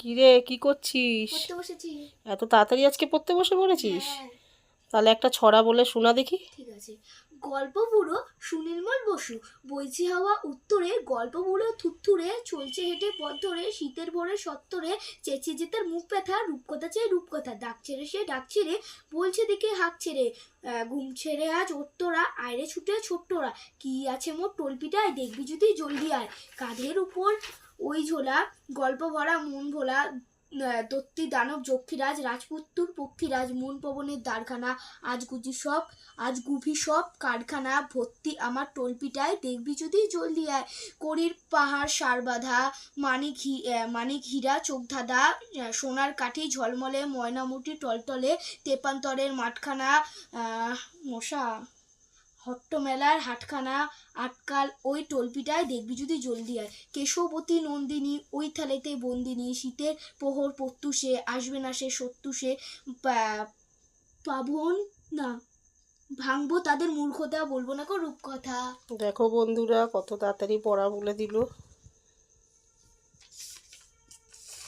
কিরে, কি করছিস? পড়তে বসেছি। এত তাড়াতাড়ি আজকে পড়তে বসে পড়েছিস? হ্যাঁ, তাহলে একটা ছড়া বলে শোনা দেখি। ঠিক আছে। গল্প বুড়ো সুনির্মল বসু, বইছে হাওয়া উত্তরে, গল্প বুড়ো থুরথুরে, চলছে হেঁটে পথ ধরে, শীতের ভোরে সত্তরে, চেঁচিয়ে যে তার মুখ ব্যথা, রূপকথা চেয়ে রূপকথা, ডাক ছেড়ে সে ডাক ছেড়ে, বলছে দিকে হাঁক ছেড়ে, ঘুম ছেড়ে আজ ওত্তরা, আয়রে ছুটে ছোট্টরা, কি আছে মোর টলপিটায়, দেখবি যদি জলদি আয়, কাঁধের উপর ওই ঝোলা, গল্প ভরা মন ভোলা, দত্তি দানব যক্ষীরাজ, রাজপুত্তুর পক্ষীরাজ, মন পবনের দ্বারখানা, আজ গুভি সব কারখানা, ভর্তি আমার টলপিটায়, দেখবি যদি জলদি আয়, করির পাহাড় সার বাঁধা, মানিক হীরা চোখ ধাঁধা, সোনার কাঠি ঝলমলে, ময়নামুটি টলটলে, তেপান্তরের মাঠখানা, মশা হট্টমেলার হাটখানা, আটকাল ওই টলপিটায়, দেখবি যদি জলদি আয়, কেশবতী নন্দিনী ওই থালেতে বন্দিনী, শীতের প্রহর প্রত্যুষে, আসবে না সে সত্যুষে, পাবন না ভাঙবো তাদের মূর্খতা, বলবো না কো রূপকথা। দেখো বন্ধুরা, কত তাড়াতাড়ি পড়া বলে দিল।